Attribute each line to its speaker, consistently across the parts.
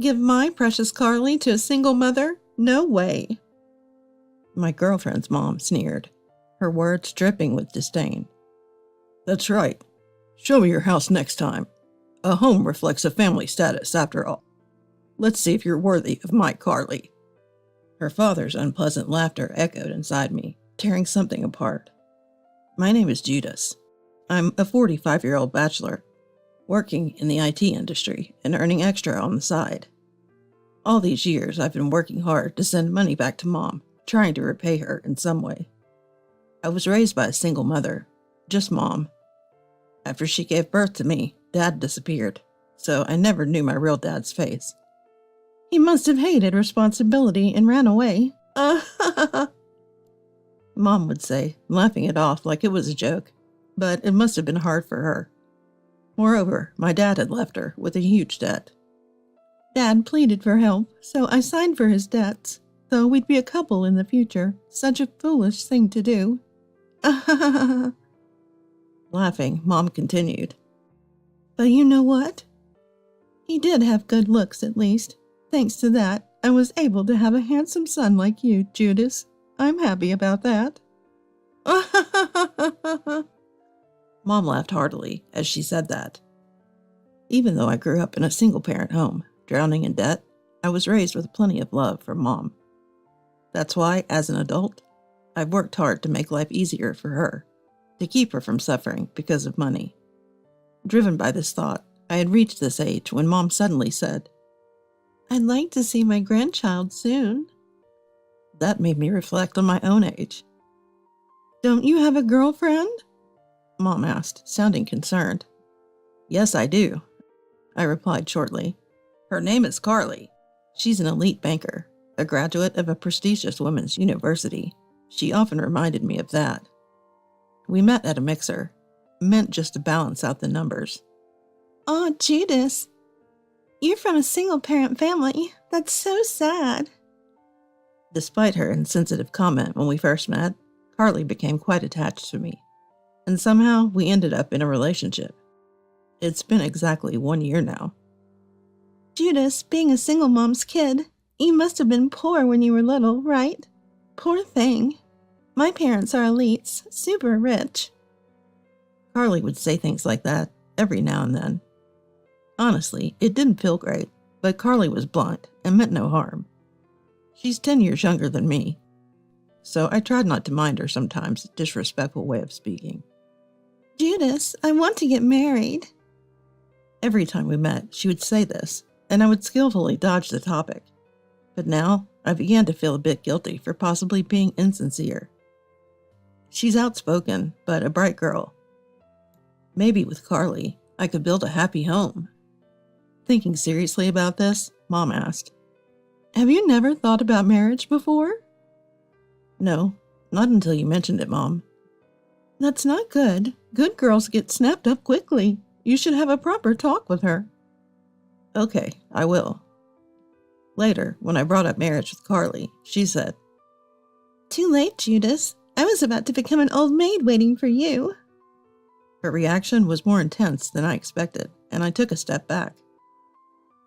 Speaker 1: Give my precious Carly to a single mother? No way. My girlfriend's mom sneered, her words dripping with disdain. That's right. Show me your house next time. A home reflects a family status, after all. Let's see if you're worthy of my Carly. Her father's unpleasant laughter echoed inside me, tearing something apart. My name is Judas. I'm a 45-year-old bachelor, working in the IT industry and earning extra on the side. All these years, I've been working hard to send money back to Mom, trying to repay her in some way. I was raised by a single mother, just Mom. After she gave birth to me, Dad disappeared, so I never knew my real dad's face. He must have hated responsibility and ran away. Mom would say, laughing it off like it was a joke, but it must have been hard for her. Moreover, my dad had left her with a huge debt. Dad pleaded for help, so I signed for his debts, though we'd be a couple in the future. Such a foolish thing to do. Laughing, Mom continued. But you know what? He did have good looks, at least. Thanks to that, I was able to have a handsome son like you, Judas. I'm happy about that. Mom laughed heartily as she said that. Even though I grew up in a single-parent home, drowning in debt, I was raised with plenty of love from Mom. That's why, as an adult, I've worked hard to make life easier for her, to keep her from suffering because of money. Driven by this thought, I had reached this age when Mom suddenly said, I'd like to see my grandchild soon. That made me reflect on my own age. Don't you have a girlfriend? Mom asked, sounding concerned. Yes, I do, I replied shortly. Her name is Carly. She's an elite banker, a graduate of a prestigious women's university. She often reminded me of that. We met at a mixer, meant just to balance out the numbers. Oh, Judas, you're from a single-parent family. That's so sad. Despite her insensitive comment when we first met, Carly became quite attached to me, and somehow we ended up in a relationship. It's been exactly 1 year now. Judas, being a single mom's kid, you must have been poor when you were little, right? Poor thing. My parents are elites, super rich. Carly would say things like that every now and then. Honestly, it didn't feel great, but Carly was blunt and meant no harm. She's 10 years younger than me, so I tried not to mind her sometimes' disrespectful way of speaking. Judas, I want to get married. Every time we met, she would say this, and I would skillfully dodge the topic. But now, I began to feel a bit guilty for possibly being insincere. She's outspoken, but a bright girl. Maybe with Carly, I could build a happy home. Thinking seriously about this, Mom asked, Have you never thought about marriage before? No, not until you mentioned it, Mom. That's not good. Good girls get snapped up quickly. You should have a proper talk with her. Okay, I will. Later, when I brought up marriage with Carly, she said, Too late, Judas. I was about to become an old maid waiting for you. Her reaction was more intense than I expected, and I took a step back.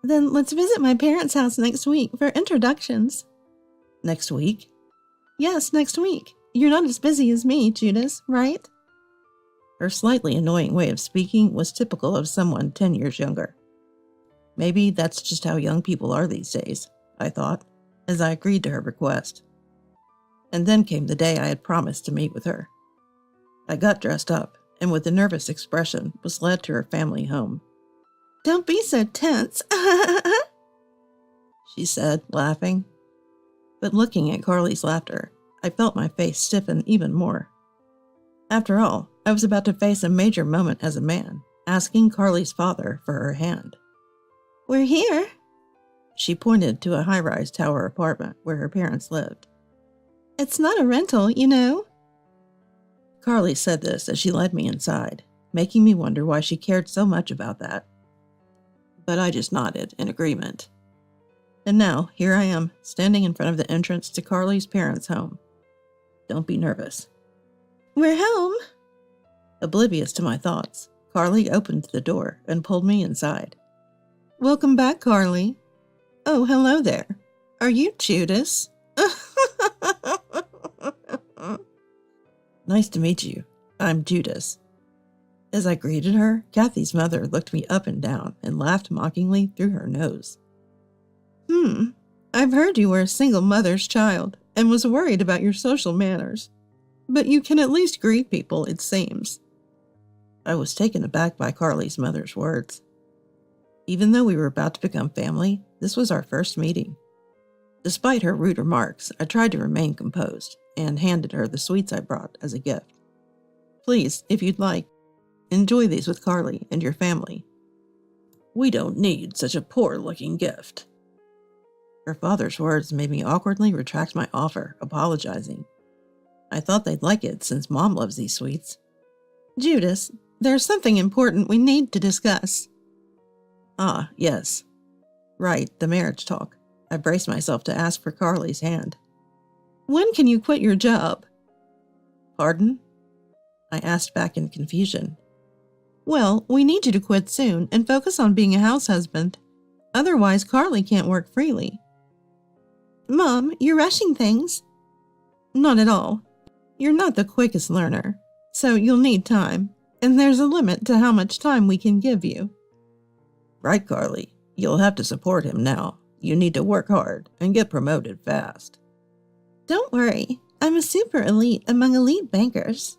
Speaker 1: Then let's visit my parents' house next week for introductions. Next week? Yes, next week. You're not as busy as me, Judas, right? Her slightly annoying way of speaking was typical of someone 10 years younger. Maybe that's just how young people are these days, I thought, as I agreed to her request. And then came the day I had promised to meet with her. I got dressed up, and with a nervous expression was led to her family home. Don't be so tense, she said, laughing. But looking at Carly's laughter, I felt my face stiffen even more. After all, I was about to face a major moment as a man, asking Carly's father for her hand. We're here. She pointed to a high-rise tower apartment where her parents lived. It's not a rental, you know. Carly said this as she led me inside, making me wonder why she cared so much about that. But I just nodded in agreement. And now, here I am, standing in front of the entrance to Carly's parents' home. Don't be nervous. We're home. Oblivious to my thoughts, Carly opened the door and pulled me inside. Welcome back, Carly. Oh, hello there. Are you Judas? Nice to meet you. I'm Judas. As I greeted her, Kathy's mother looked me up and down and laughed mockingly through her nose. I've heard you were a single mother's child and was worried about your social manners. But you can at least greet people, it seems. I was taken aback by Carly's mother's words. Even though we were about to become family, this was our first meeting. Despite her rude remarks, I tried to remain composed and handed her the sweets I brought as a gift. Please, if you'd like, enjoy these with Carly and your family. We don't need such a poor-looking gift. Her father's words made me awkwardly retract my offer, apologizing. I thought they'd like it since Mom loves these sweets. Judas, there's something important we need to discuss. Ah, yes. Right, the marriage talk. I braced myself to ask for Carly's hand. When can you quit your job? Pardon? I asked back in confusion. Well, we need you to quit soon and focus on being a house husband. Otherwise, Carly can't work freely. Mom, you're rushing things. Not at all. You're not the quickest learner, so you'll need time, and there's a limit to how much time we can give you. Right, Carly. You'll have to support him now. You need to work hard and get promoted fast. Don't worry. I'm a super elite among elite bankers.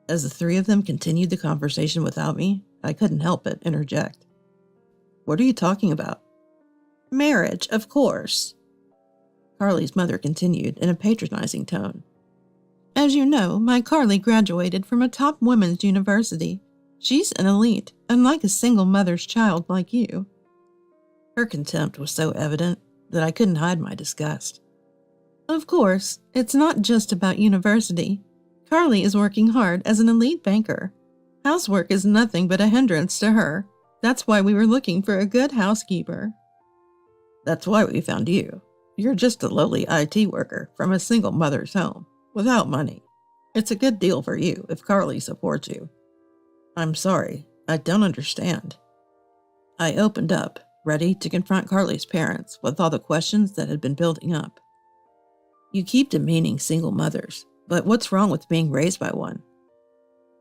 Speaker 1: As the three of them continued the conversation without me, I couldn't help but interject. What are you talking about? Marriage, of course. Carly's mother continued in a patronizing tone. As you know, my Carly graduated from a top women's university. She's an elite, unlike a single mother's child like you. Her contempt was so evident that I couldn't hide my disgust. Of course, it's not just about university. Carly is working hard as an elite banker. Housework is nothing but a hindrance to her. That's why we were looking for a good housekeeper. That's why we found you. You're just a lowly IT worker from a single mother's home, without money. It's a good deal for you if Carly supports you. I'm sorry, I don't understand. I opened up, ready to confront Carly's parents with all the questions that had been building up. You keep demeaning single mothers, but what's wrong with being raised by one?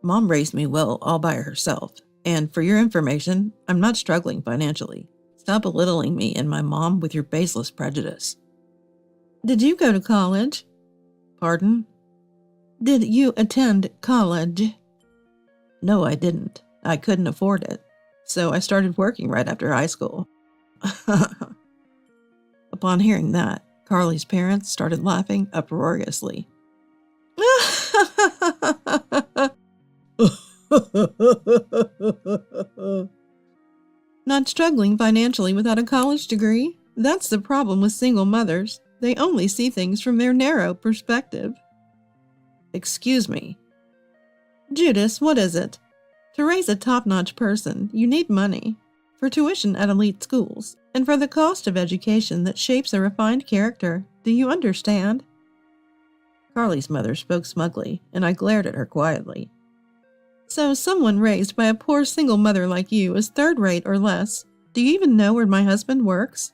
Speaker 1: Mom raised me well all by herself, and for your information, I'm not struggling financially. Stop belittling me and my mom with your baseless prejudice. Did you go to college? Pardon? Did you attend college? No, I didn't. I couldn't afford it. So I started working right after high school. Upon hearing that, Carly's parents started laughing uproariously. Not struggling financially without a college degree? That's the problem with single mothers. They only see things from their narrow perspective. Excuse me. Judas, what is it? To raise a top-notch person, you need money. For tuition at elite schools, and for the cost of education that shapes a refined character. Do you understand? Carly's mother spoke smugly, and I glared at her quietly. So someone raised by a poor single mother like you is third-rate or less. Do you even know where my husband works?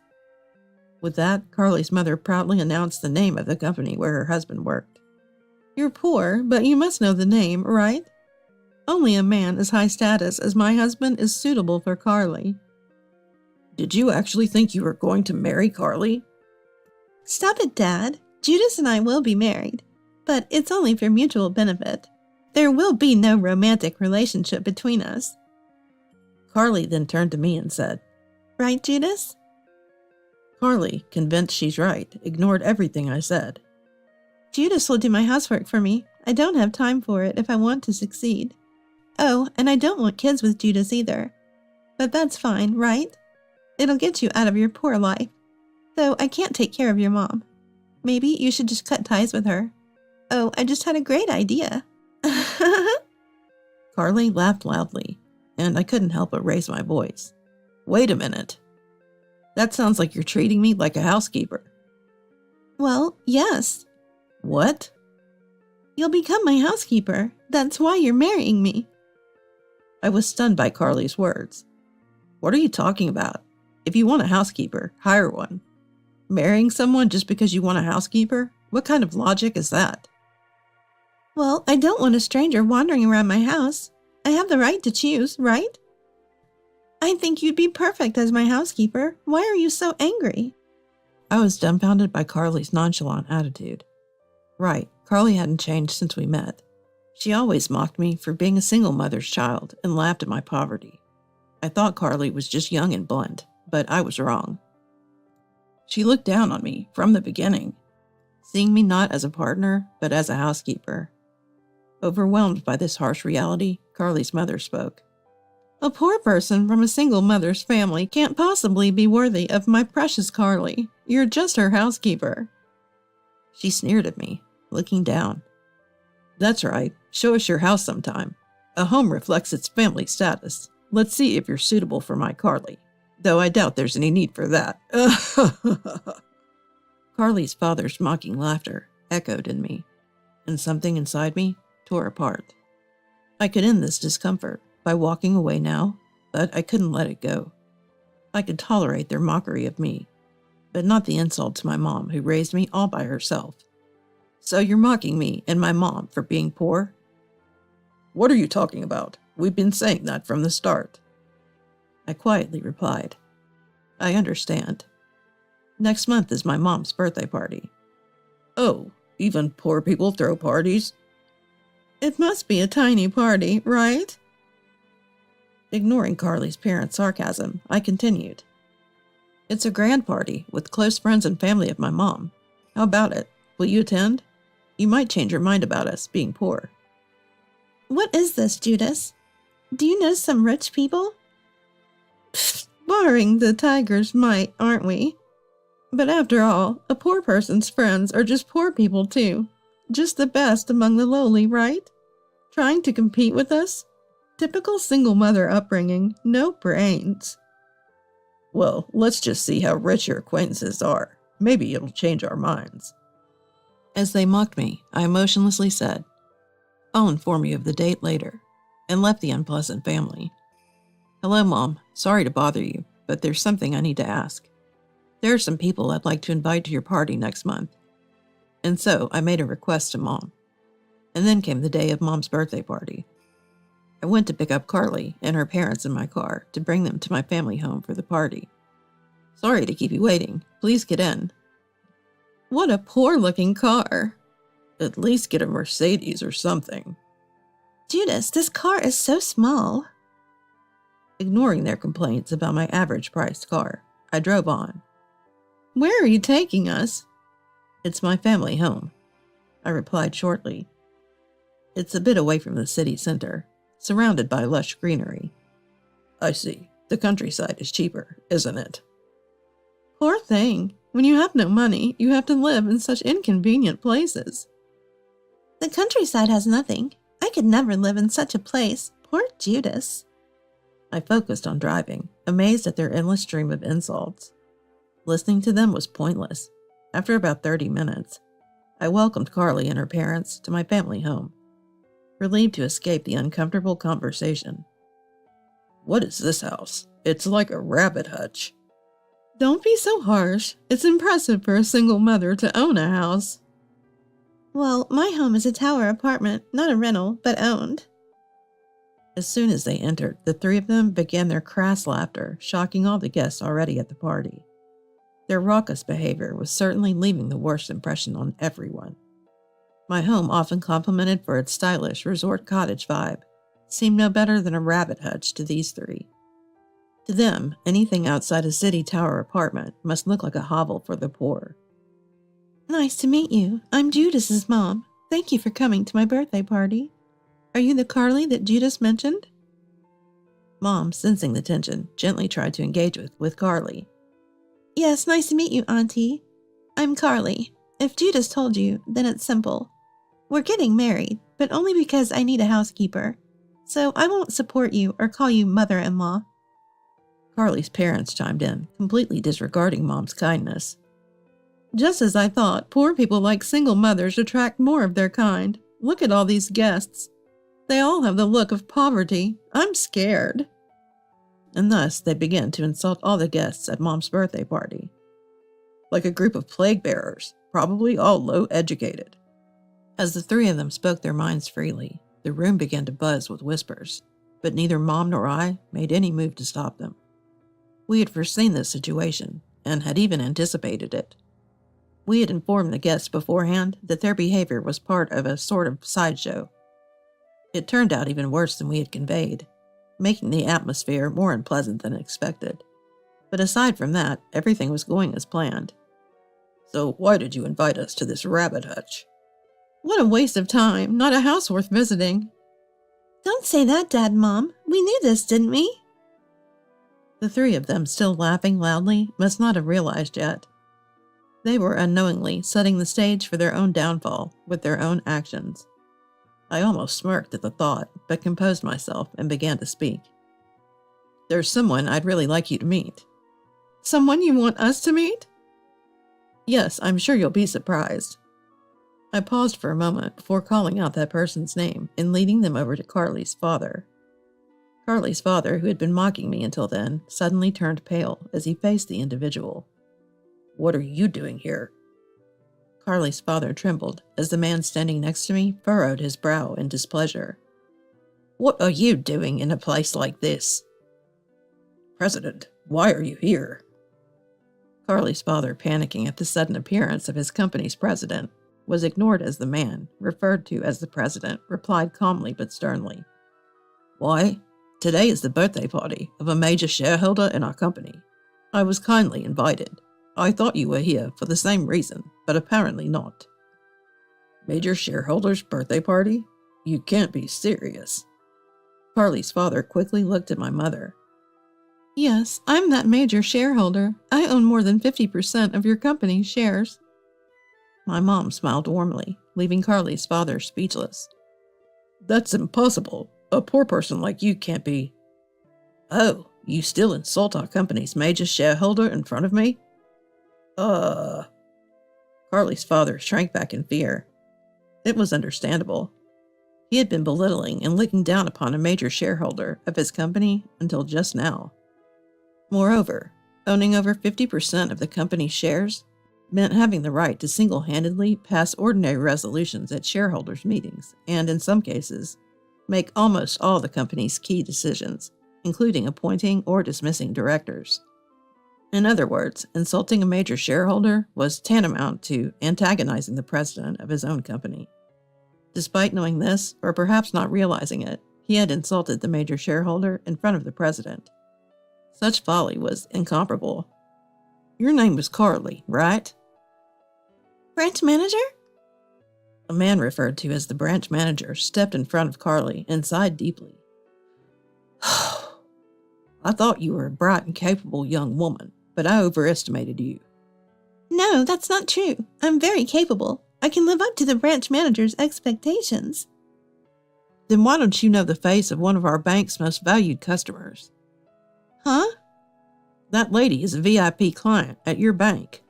Speaker 1: With that, Carly's mother proudly announced the name of the company where her husband worked. You're poor, but you must know the name, right? Only a man as high status as my husband is suitable for Carly. Did you actually think you were going to marry Carly? Stop it, Dad. Judas and I will be married, but it's only for mutual benefit. There will be no romantic relationship between us. Carly then turned to me and said, Right, Judas? Carly, convinced she's right, ignored everything I said. Judas will do my housework for me. I don't have time for it if I want to succeed. Oh, and I don't want kids with Judas either. But that's fine, right? It'll get you out of your poor life. Though I can't take care of your mom. Maybe you should just cut ties with her. Oh, I just had a great idea. Carly laughed loudly, and I couldn't help but raise my voice. Wait a minute. That sounds like you're treating me like a housekeeper. Well, yes. What? You'll become my housekeeper. That's why you're marrying me. I was stunned by Carly's words. What are you talking about? If you want a housekeeper, hire one. Marrying someone just because you want a housekeeper? What kind of logic is that?
Speaker 2: Well, I don't want a stranger wandering around my house. I have the right to choose, right? I think you'd be perfect as my housekeeper. Why are you so angry?
Speaker 1: I was dumbfounded by Carly's nonchalant attitude. Right, Carly hadn't changed since we met. She always mocked me for being a single mother's child and laughed at my poverty. I thought Carly was just young and blunt, but I was wrong. She looked down on me from the beginning, seeing me not as a partner, but as a housekeeper. Overwhelmed by this harsh reality, Carly's mother spoke. A poor person from a single mother's family can't possibly be worthy of my precious Carly. You're just her housekeeper. She sneered at me, looking down. That's right. Show us your house sometime. A home reflects its family status. Let's see if you're suitable for my Carly. Though I doubt there's any need for that. Carly's father's mocking laughter echoed in me, and something inside me tore apart. I could end this discomfort by walking away now, but I couldn't let it go. I could tolerate their mockery of me, but not the insult to my mom who raised me all by herself. So you're mocking me and my mom for being poor? What are you talking about? We've been saying that from the start. I quietly replied, I understand. Next month is my mom's birthday party. Oh, even poor people throw parties? It must be a tiny party, right? Ignoring Carly's parents' sarcasm, I continued. It's a grand party with close friends and family of my mom. How about it? Will you attend? You might change your mind about us being poor.
Speaker 2: What is this, Judas? Do you know some rich people? Pfft, barring the tiger's might, aren't we? But after all, a poor person's friends are just poor people too. Just the best among the lowly, right? Trying to compete with us? Typical single mother upbringing, no brains.
Speaker 1: Well, let's just see how rich your acquaintances are. Maybe it'll change our minds. As they mocked me, I emotionlessly said, I'll inform you of the date later, and left the unpleasant family. Hello, Mom. Sorry to bother you, but there's something I need to ask. There are some people I'd like to invite to your party next month. And so I made a request to Mom. And then came the day of Mom's birthday party. I went to pick up Carly and her parents in my car to bring them to my family home for the party. Sorry to keep you waiting. Please get in.
Speaker 2: What a poor-looking car.
Speaker 1: At least get a Mercedes or something.
Speaker 2: Judas, this car is so small.
Speaker 1: Ignoring their complaints about my average-priced car, I drove on.
Speaker 2: Where are you taking us?
Speaker 1: It's my family home, I replied shortly. It's a bit away from the city center, surrounded by lush greenery. I see. The countryside is cheaper, isn't it?
Speaker 2: Poor thing. When you have no money, you have to live in such inconvenient places. The countryside has nothing. I could never live in such a place. Poor Judas.
Speaker 1: I focused on driving, amazed at their endless stream of insults. Listening to them was pointless. After about 30 minutes, I welcomed Carly and her parents to my family home, relieved to escape the uncomfortable conversation. What is this house? It's like a rabbit hutch.
Speaker 2: Don't be so harsh. It's impressive for a single mother to own a house. Well, my home is a tower apartment, not a rental, but owned.
Speaker 1: As soon as they entered, the three of them began their crass laughter, shocking all the guests already at the party. Their raucous behavior was certainly leaving the worst impression on everyone. My home, often complimented for its stylish resort cottage vibe, seemed no better than a rabbit hutch to these three. To them, anything outside a city tower apartment must look like a hovel for the poor.
Speaker 2: Nice to meet you. I'm Judas's mom. Thank you for coming to my birthday party. Are you the Carly that Judas mentioned?
Speaker 1: Mom, sensing the tension, gently tried to engage with Carly.
Speaker 2: Yes, nice to meet you, Auntie. I'm Carly. If Judas told you, then it's simple. We're getting married, but only because I need a housekeeper. So I won't support you or call you mother-in-law.
Speaker 1: Carly's parents chimed in, completely disregarding Mom's kindness.
Speaker 2: Just as I thought, poor people like single mothers attract more of their kind. Look at all these guests. They all have the look of poverty. I'm scared.
Speaker 1: and thus they began to insult all the guests at Mom's birthday party. Like a group of plague bearers, probably all low-educated. As the three of them spoke their minds freely, the room began to buzz with whispers, but neither Mom nor I made any move to stop them. We had foreseen this situation, and had even anticipated it. We had informed the guests beforehand that their behavior was part of a sort of sideshow. It turned out even worse than we had conveyed, making the atmosphere more unpleasant than expected. But aside from that, everything was going as planned. So why did you invite us to this rabbit hutch?
Speaker 2: What a waste of time, not a house worth visiting. Don't say that, Dad and Mom. We knew this, didn't we?
Speaker 1: The three of them, still laughing loudly, must not have realized yet. They were unknowingly setting the stage for their own downfall with their own actions. I almost smirked at the thought, but composed myself and began to speak. There's someone I'd really like you to meet.
Speaker 2: Someone you want us to meet?
Speaker 1: Yes, I'm sure you'll be surprised. I paused for a moment before calling out that person's name and leading them over to Carly's father. Carly's father, who had been mocking me until then, suddenly turned pale as he faced the individual. What are you doing here? Carly's father trembled as the man standing next to me furrowed his brow in displeasure. What are you doing in a place like this? President, why are you here? Carly's father, panicking at the sudden appearance of his company's president, was ignored as the man, referred to as the president, replied calmly but sternly. Why? Today is the birthday party of a major shareholder in our company. I was kindly invited. I thought you were here for the same reason, but apparently not. Major shareholder's birthday party? You can't be serious. Carly's father quickly looked at my mother.
Speaker 2: Yes, I'm that major shareholder. I own more than 50% of your company's shares.
Speaker 1: My mom smiled warmly, leaving Carly's father speechless. That's impossible. A poor person like you can't be. Oh, you still insult our company's major shareholder in front of me? Carly's father shrank back in fear. It was understandable. He had been belittling and looking down upon a major shareholder of his company until just now. Moreover, owning over 50% of the company's shares meant having the right to single-handedly pass ordinary resolutions at shareholders' meetings and, in some cases, make almost all the company's key decisions, including appointing or dismissing directors. In other words, insulting a major shareholder was tantamount to antagonizing the president of his own company. Despite knowing this, or perhaps not realizing it, he had insulted the major shareholder in front of the president. Such folly was incomparable. Your name was Carly, right?
Speaker 2: Branch manager?
Speaker 1: A man referred to as the branch manager stepped in front of Carly and sighed deeply. I thought you were a bright and capable young woman, but I overestimated you.
Speaker 2: No, that's not true. I'm very capable. I can live up to the branch manager's expectations.
Speaker 1: Then why don't you know the face of one of our bank's most valued customers?
Speaker 2: Huh?
Speaker 1: That lady is a VIP client at your bank.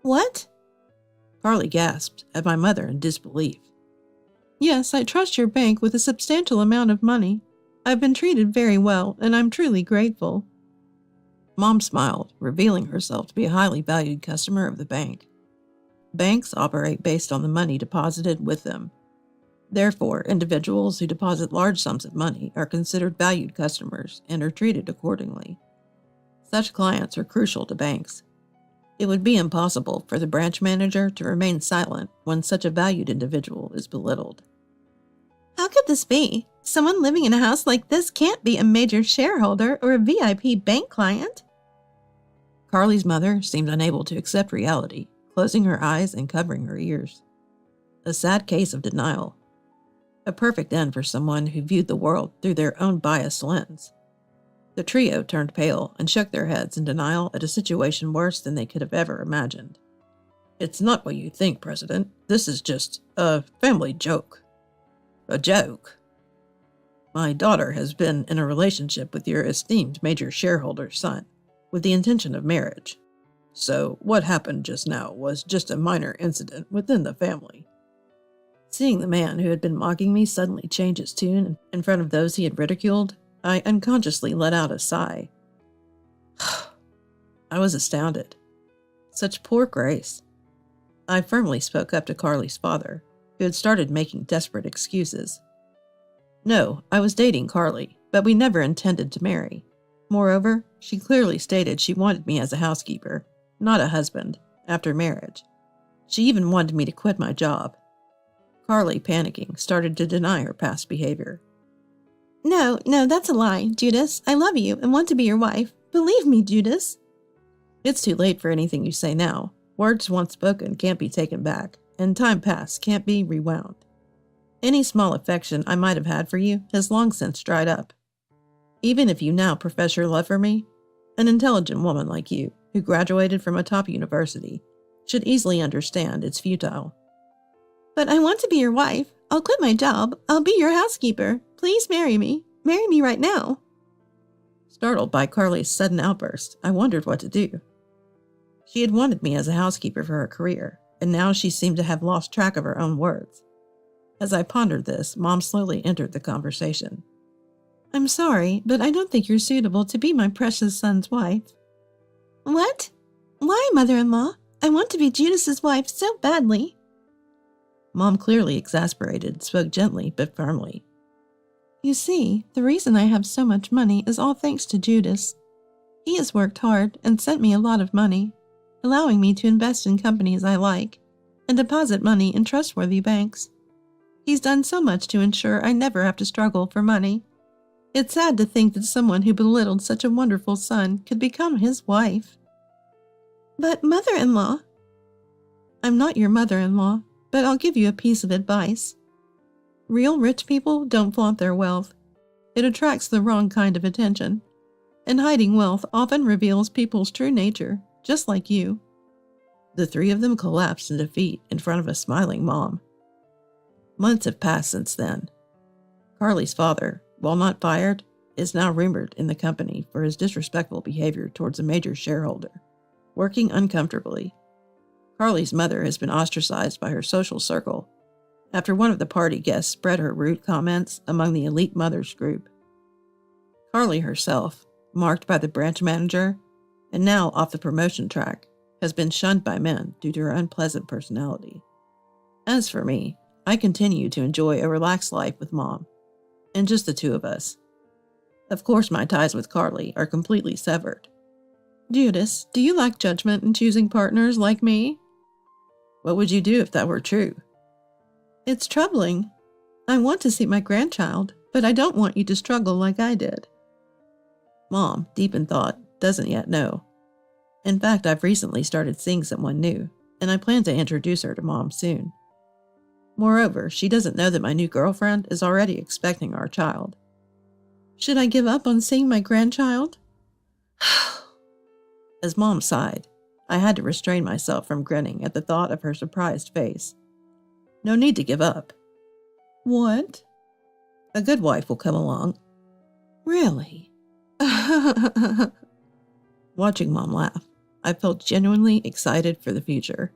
Speaker 2: What?
Speaker 1: Carly gasped at my mother in disbelief.
Speaker 2: Yes, I trust your bank with a substantial amount of money. I've been treated very well, and I'm truly grateful.
Speaker 1: Mom smiled, revealing herself to be a highly valued customer of the bank. Banks operate based on the money deposited with them. Therefore, individuals who deposit large sums of money are considered valued customers and are treated accordingly. Such clients are crucial to banks. It would be impossible for the branch manager to remain silent when such a valued individual is belittled.
Speaker 2: How could this be? Someone living in a house like this can't be a major shareholder or a VIP bank client.
Speaker 1: Carly's mother seemed unable to accept reality, closing her eyes and covering her ears. A sad case of denial. A perfect end for someone who viewed the world through their own biased lens. The trio turned pale and shook their heads in denial at a situation worse than they could have ever imagined. It's not what you think, President. This is just a family joke. A joke? My daughter has been in a relationship with your esteemed major shareholder's son, with the intention of marriage. So what happened just now was just a minor incident within the family. Seeing the man who had been mocking me suddenly change his tune in front of those he had ridiculed, I unconsciously let out a sigh. I was astounded. Such poor grace. I firmly spoke up to Carly's father, who had started making desperate excuses. No, I was dating Carly, but we never intended to marry. Moreover, she clearly stated she wanted me as a housekeeper, not a husband, after marriage. She even wanted me to quit my job. Carly, panicking, started to deny her past behavior.
Speaker 2: No, that's a lie, Judas. I love you and want to be your wife. Believe me, Judas.
Speaker 1: It's too late for anything you say now. Words once spoken can't be taken back, and time past can't be rewound. Any small affection I might have had for you has long since dried up. Even if you now profess your love for me, an intelligent woman like you, who graduated from a top university, should easily understand it's futile.
Speaker 2: But I want to be your wife. I'll quit my job. I'll be your housekeeper. Please marry me. Marry me right now.
Speaker 1: Startled by Carly's sudden outburst, I wondered what to do. She had wanted me as a housekeeper for her career, and now she seemed to have lost track of her own words. As I pondered this, Mom slowly entered the conversation.
Speaker 2: I'm sorry, but I don't think you're suitable to be my precious son's wife. What? Why, mother-in-law? I want to be Judas's wife so badly.
Speaker 1: Mom, clearly exasperated, spoke gently but firmly.
Speaker 2: You see, the reason I have so much money is all thanks to Judas. He has worked hard and sent me a lot of money, allowing me to invest in companies I like and deposit money in trustworthy banks. He's done so much to ensure I never have to struggle for money. It's sad to think that someone who belittled such a wonderful son could become his wife. But mother-in-law... I'm not your mother-in-law, but I'll give you a piece of advice. Real rich people don't flaunt their wealth. It attracts the wrong kind of attention. And hiding wealth often reveals people's true nature, just like you.
Speaker 1: The three of them collapsed in defeat in front of a smiling Mom. Months have passed since then. Carly's father, while not fired, is now rumored in the company for his disrespectful behavior towards a major shareholder, working uncomfortably. Carly's mother has been ostracized by her social circle after one of the party guests spread her rude comments among the elite mothers group. Carly herself, marked by the branch manager and now off the promotion track, has been shunned by men due to her unpleasant personality. As for me, I continue to enjoy a relaxed life with Mom, and just the two of us. Of course, my ties with Carly are completely severed.
Speaker 2: Judas, do you lack judgment in choosing partners like me?
Speaker 1: What would you do if that were true?
Speaker 2: It's troubling. I want to see my grandchild, but I don't want you to struggle like I did.
Speaker 1: Mom, deep in thought, doesn't yet know. In fact, I've recently started seeing someone new, and I plan to introduce her to Mom soon. Moreover, she doesn't know that my new girlfriend is already expecting our child.
Speaker 2: Should I give up on seeing my grandchild?
Speaker 1: As Mom sighed, I had to restrain myself from grinning at the thought of her surprised face. No need to give up.
Speaker 2: What?
Speaker 1: A good wife will come along.
Speaker 2: Really?
Speaker 1: Watching Mom laugh, I felt genuinely excited for the future.